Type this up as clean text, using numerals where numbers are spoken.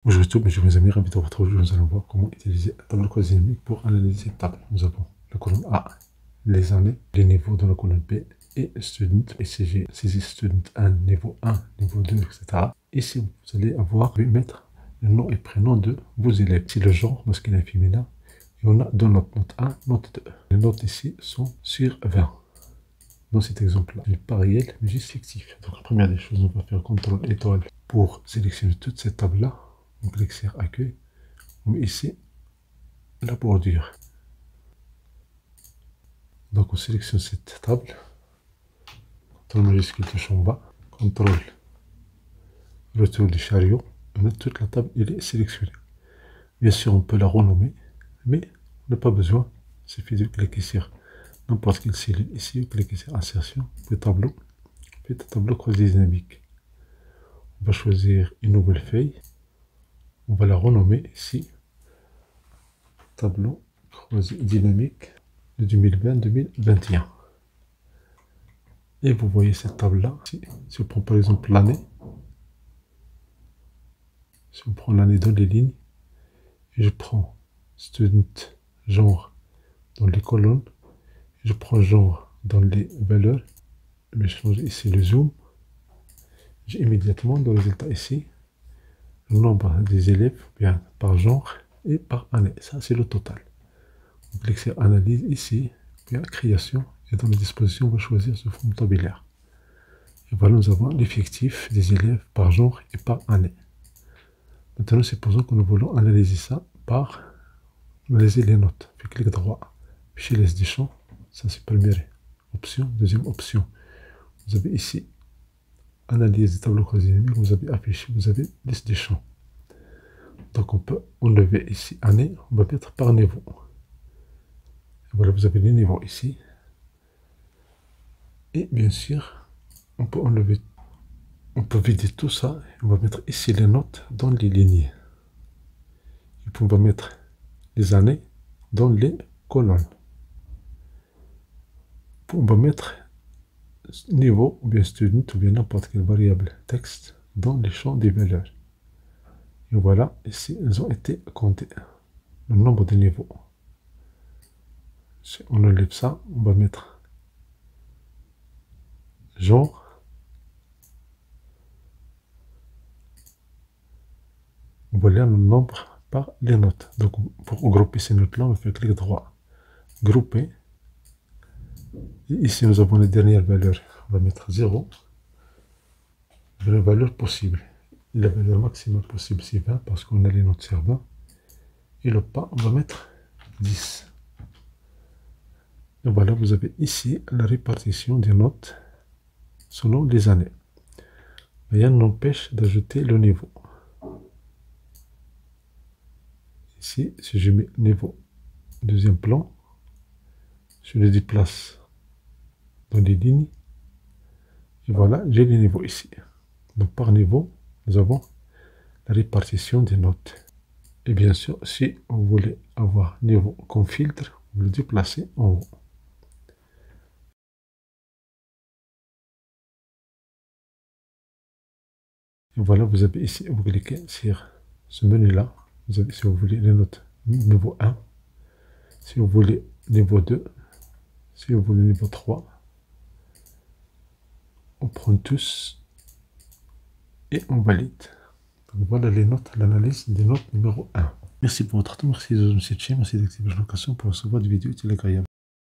Bonjour YouTube, mes amis, ravi de vous retrouver. Nous allons voir comment utiliser un tableau croisé dynamique pour analyser cette table. Nous avons la colonne A, les années, les niveaux dans la colonne B et student, et si j'ai saisi student 1, niveau 1, niveau 2, etc. Ici, vous allez avoir, vous mettre le nom et prénom de vos élèves. Ici, le genre masculin et féminin. Et on a deux notes, note 1, note 2. Les notes ici sont sur 20. Dans cet exemple-là, il n'est pas réel, mais juste fictif. Donc, la première des choses, on va faire CTRL étoile pour sélectionner toute cette table-là. On clique sur accueil, on met ici la bordure. Donc on sélectionne cette table, CTRL majuscule touche en bas, CTRL retour du chariot, et maintenant toute la table elle est sélectionnée. Bien sûr on peut la renommer, mais on n'a pas besoin, il suffit de cliquer sur n'importe quelle cellule ici, cliquer sur insertion, puis tableau croisé dynamique. On va choisir une nouvelle feuille. On va la renommer ici, tableau croisé dynamique de 2020-2021. Et vous voyez cette table-là. Si on prend par exemple l'année, si on prend l'année dans les lignes, et je prends student genre dans les colonnes, et je prends genre dans les valeurs, je change ici le zoom, j'ai immédiatement dans le résultat ici le nombre des élèves bien par genre et par année. Ça c'est le total. On clique sur analyse ici, bien création, et dans les dispositions on va choisir ce forme tabulaire. Et voilà, nous avons l'effectif des élèves par genre et par année. Maintenant, supposons que nous voulons analyser ça par analyser les notes. Puis clic droit, fichier liste des champs, ça c'est première option. Deuxième option, vous avez ici analyse des tableaux croisés dynamiques, vous avez affiché, vous avez liste des champs. Donc on peut enlever ici année, on va mettre par niveau. Et voilà, vous avez les niveaux ici. Et bien sûr, on peut enlever, on peut vider tout ça. On va mettre ici les notes dans les lignes. Et puis on va mettre les années dans les colonnes. On va mettre niveau ou bien student ou bien n'importe quelle variable texte dans les champs des valeurs. Et voilà, ici, elles ont été comptées. Le nombre de niveaux. Si on enlève ça, on va mettre genre. Voilà le nombre par les notes. Donc, pour grouper ces notes-là, on fait clic droit. Grouper. Et ici, nous avons les dernières valeurs. On va mettre 0. La valeur possible. Et la valeur maximale possible, c'est 20, parce qu'on a les notes sur 20. Et le pas, on va mettre 10. Et voilà, vous avez ici la répartition des notes selon les années. Rien n'empêche d'ajouter le niveau. Ici, si je mets niveau deuxième plan, je le déplace dans les lignes. Et voilà, j'ai les niveaux ici. Donc par niveau, nous avons la répartition des notes. Et bien sûr, si vous voulez avoir niveau comme filtre, vous le déplacez en haut. Et voilà, vous avez ici, vous cliquez sur ce menu-là. Vous avez, si vous voulez, les notes niveau 1. Si vous voulez niveau 2. Si vous voulez niveau 3. On prend tous et on valide. Donc voilà les notes, l'analyse des notes numéro 1. Merci pour votre temps, merci de cette chaîne, merci d'activer la notification pour recevoir des vidéos utiles et agréables.